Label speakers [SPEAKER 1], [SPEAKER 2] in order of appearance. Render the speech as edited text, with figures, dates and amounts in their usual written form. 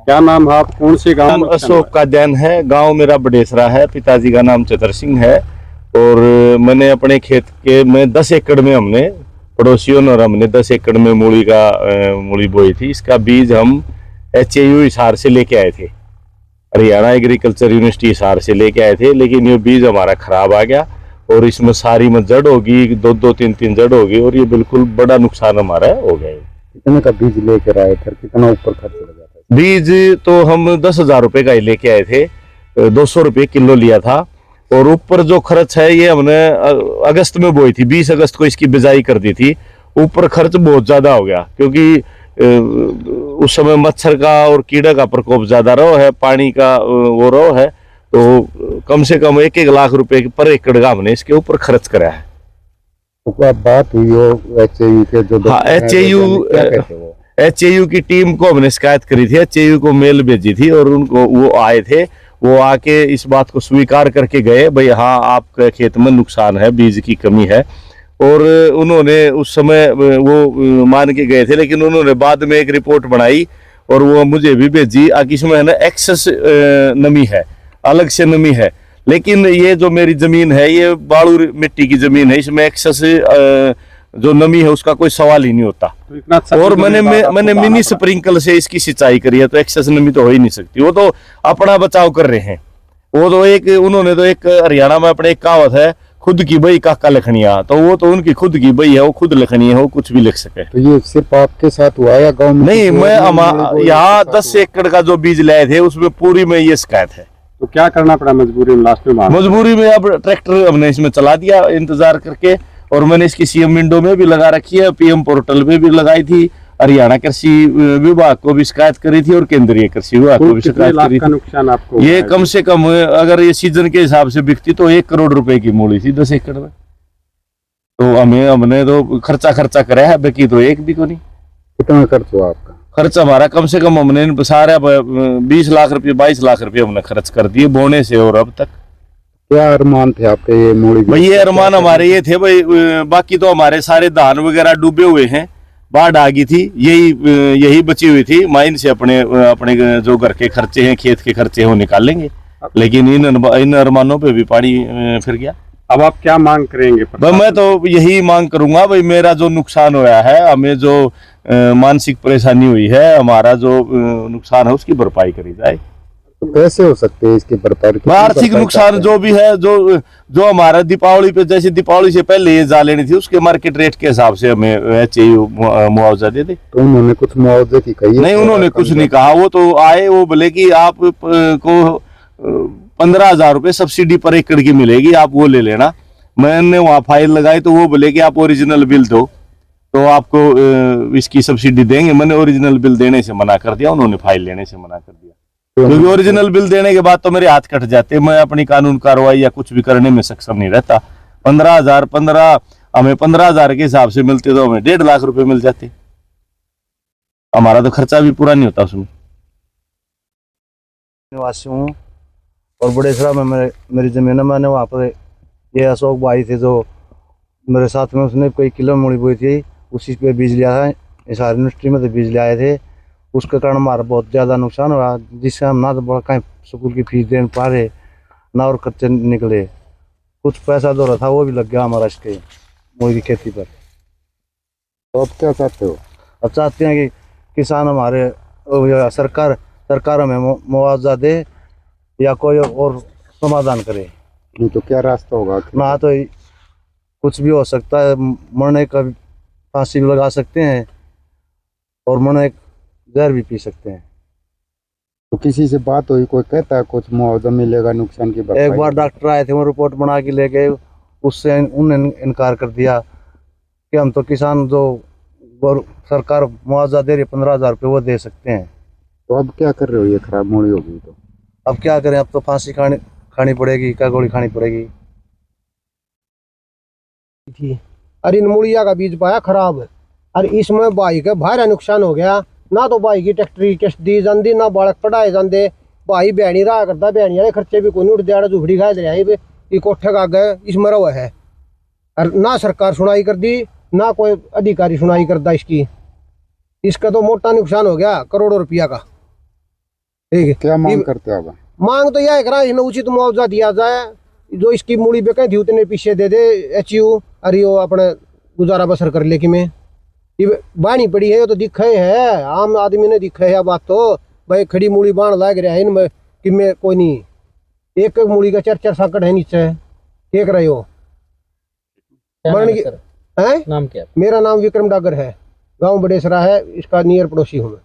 [SPEAKER 1] क्या नाम है आप, कौन से गांव
[SPEAKER 2] नाम
[SPEAKER 1] में?
[SPEAKER 2] अशोक का दैन है, गांव मेरा बडेसरा है, पिताजी का नाम चतर सिंह है। और मैंने अपने खेत के में 10 एकड़ में हमने पड़ोसियों ने और हमने 10 एकड़ में मूली बोई थी। इसका बीज हम HAU हिसार से लेके आए थे, हरियाणा एग्रीकल्चर यूनिवर्सिटी हिसार से लेके आए थे। लेकिन ये बीज हमारा खराब आ गया और इसमें सारी में जड़ होगी, दो तीन जड़ होगी और ये बिल्कुल बड़ा नुकसान हमारा हो गया।
[SPEAKER 1] कितने का बीज लेकर आए थे, कितना ऊपर खर्च लगा था?
[SPEAKER 2] बीज तो हम 10,000 रुपये का ही लेके आए थे, 200 रुपये किलो लिया था। और ऊपर जो खर्च है ये हमने अगस्त में बोई थी, 20 अगस्त को इसकी बिजाई कर दी थी। ऊपर खर्च बहुत ज़्यादा हो गया क्योंकि उस समय मच्छर का और कीड़ा का प्रकोप ज़्यादा रहो है, पानी का वो रहो है, तो कम से कम 1-1 लाख रुपए पर एकड़ का हमने इसके ऊपर खर्च करा है।
[SPEAKER 1] तो बात हुई हो HAU के जो?
[SPEAKER 2] हाँ, HAU की टीम को हमने शिकायत करी थी, HAU को मेल भेजी थी और उनको वो आए थे। वो आके इस बात को स्वीकार करके गए, भाई हाँ आपके खेत में नुकसान है, बीज की कमी है। और उन्होंने उस समय वो मान के गए थे, लेकिन उन्होंने बाद में एक रिपोर्ट बनाई और वो मुझे भी भेजी। इसमें है ना एक्सेस नमी है, अलग से नमी है। लेकिन ये जो मेरी जमीन है ये बालू मिट्टी की जमीन है, इसमें एक्सेस जो नमी है उसका कोई सवाल ही नहीं होता।
[SPEAKER 1] तो इतना अच्छा
[SPEAKER 2] और मैंने मिनी स्प्रिंकल से इसकी सिंचाई करी है, तो एक्सेस नमी तो हो ही नहीं सकती। वो तो अपना बचाव कर रहे हैं। वो तो उन्होंने तो एक हरियाणा में अपने एक कहावत है, खुद की बई काका लखनिया, तो वो तो उनकी खुद की बई है, वो खुद लखनी है, वो कुछ भी लिख सके।
[SPEAKER 1] तो ये सिर्फ आपके साथ हुआ या गांव में?
[SPEAKER 2] नहीं, मैं यहाँ 10 एकड़ का जो बीज लाए थे उसमें पूरी में ये शिकायत है।
[SPEAKER 1] तो क्या करना पड़ा मजबूरी में लास्ट में?
[SPEAKER 2] मजबूरी में अब ट्रैक्टर हमने इसमें चला दिया इंतजार करके। और मैंने इसकी CM विंडो में भी लगा रखी है, PM पोर्टल पे भी लगाई थी, हरियाणा कृषि विभाग को भी शिकायत करी थी और केंद्रीय कृषि विभाग को भी शिकायत करी थी।
[SPEAKER 1] नुकसान आपको
[SPEAKER 2] ये कम से कम अगर ये सीजन के हिसाब से बिकती तो 1 करोड़ रुपए की मूली थी 10 एकड़ में। तो हमने तो खर्चा कराया है, बाकी तो एक भी को नहीं।
[SPEAKER 1] कितना खर्च हुआ आपका?
[SPEAKER 2] खर्च हमारा कम से कम हमने सारा 20 लाख रुपए 22 लाख रुपए हमने खर्च कर दिए बोने से और अब तक।
[SPEAKER 1] क्या अरमान थे आपके ये मूली?
[SPEAKER 2] भाई ये अरमान हमारे ये थे भाई, बाकी तो हमारे सारे धान वगैरह डूबे हुए हैं, बाढ़ आ गई थी, यही बची हुई थी। माइन से अपने जो घर के खर्चे हैं, खेत के खर्चे हैं वो निकाल लेंगे। लेकिन इन अरमानों पे भी पानी फिर गया।
[SPEAKER 1] अब आप क्या मांग करेंगे?
[SPEAKER 2] मैं तो यही मांग करूंगा भाई, मेरा जो नुकसान हुआ है, हमें जो मानसिक परेशानी हुई है, हमारा जो नुकसान है उसकी भरपाई करी जाए।
[SPEAKER 1] तो कैसे हो सकते हैं इसकी भरपाई?
[SPEAKER 2] आर्थिक नुकसान जो भी है, जो हमारा दीपावली पे, जैसे दीपावली से पहले ये जा लेनी थी, उसके मार्केट रेट के हिसाब से हमें HAU मुआवजा दे दे।
[SPEAKER 1] तो उन्होंने कुछ मुआवजे की कही?
[SPEAKER 2] नहीं, उन्होंने कुछ नहीं कहा। वो तो आए, वो बोले कि आप को 15,000 रुपये सब्सिडी पर एकड़ की मिलेगी, आप वो ले लेना। मैंने वहाँ फाइल लगाई तो वो बोले कि आप ओरिजिनल बिल दो तो आपको इसकी सब्सिडी देंगे। मैंने ओरिजिनल बिल देने से मना कर दिया, उन्होंने फाइल लेने से मना कर दिया, क्योंकि ओरिजिनल बिल देने के बाद तो मेरे हाथ कट जाते, मैं अपनी कानून कार्रवाई या कुछ भी करने में सक्षम नहीं रहता। 15,000 हमें 15,000 के हिसाब से मिलते तो हमें 1.5 लाख रुपए मिल जाते, हमारा तो खर्चा भी पूरा नहीं होता उसमें।
[SPEAKER 3] निवासी हूँ और बड़ेसरा में मेरी जमीन है। मैंने वहाँ पर ये अशोक भाई थे जो मेरे साथ में, उसने कोई किलो मूली बोई थी, उसी पे बीज लिया था। हिसार यूनिवर्सिटी में तो बीज ले आए थे, उसके कारण हमारा बहुत ज़्यादा नुकसान हुआ, जिससे हम ना तो बड़ा कहीं स्कूल की फीस दे पा रहे, ना और खर्चे निकले। कुछ पैसा जो रहा था वो भी लग गया हमारा इसके मूली की खेती पर।
[SPEAKER 1] तो अब क्या चाहते हो?
[SPEAKER 3] अब चाहते हैं कि किसान हमारे सरकार हमें मुआवजा दे या कोई और समाधान करे।
[SPEAKER 1] नहीं तो क्या रास्ता होगा?
[SPEAKER 3] ना तो कुछ भी हो सकता है, मरने का फांसी भी लगा सकते हैं और मरने जहर भी पी सकते हैं।
[SPEAKER 1] तो किसी से बात हुई, कोई कहता है कुछ मुआवजा मिलेगा नुकसान की भरपाई?
[SPEAKER 3] एक बार डॉक्टर आए थे, वो रिपोर्ट बना के ले गए, उससे उन्होंने इनकार कर दिया कि हम तो किसान जो सरकार मुआवजा दे रही 15,000 रुपये वो दे सकते हैं।
[SPEAKER 1] तो अब क्या कर रहे हो? ये खराब मूली होगी तो
[SPEAKER 3] अब क्या करें? अब तो फांसी खानी पड़ेगी, क्या गोली खानी पड़ेगी।
[SPEAKER 4] अरे मूलिया का बीज पाया खराब, अरे इसमें भाई का भारी नुकसान हो गया। ना तो भाई की ट्रैक्टरी किस्त दी जाती, ना बालक पढ़ाए जाते। भाई भैनी रहा करता, भैनी वाले खर्चे भी कोई उठ दिहाड़ा झुपड़ी खा दे कोठे का गए इसमें रहा है। और ना सरकार सुनाई कर दी, ना कोई अधिकारी सुनाई करता इसकी। इसका तो मोटा नुकसान हो गया, करोड़ों रुपया का। ठीक है।
[SPEAKER 1] क्या मांग
[SPEAKER 4] ये-
[SPEAKER 1] करते हो आप?
[SPEAKER 4] मांग तो यह करा इन्हें उचित मुआवजा दिया जाए, जो इसकी मूली बेके थी उतने पीछे दे दे एचयू, अरे वो अपने गुजारा बसर कर ले कि मैं ये बानी पड़ी है, ये तो दिखे है आम आदमी ने दिखे है बात तो भाई खड़ी मूली बाण लाग रहा है इनमें कि मैं कोई नहीं, एक मूली का 4-4 साकड़ है नीचे देख रहे हो।
[SPEAKER 5] क्या नाम
[SPEAKER 4] मरण
[SPEAKER 5] है
[SPEAKER 4] की
[SPEAKER 5] सर?
[SPEAKER 4] है।
[SPEAKER 5] नाम क्या है?
[SPEAKER 4] मेरा नाम विक्रम डागर है, गांव बड़ेसरा है, इसका नियर पड़ोसी हूँ मैं।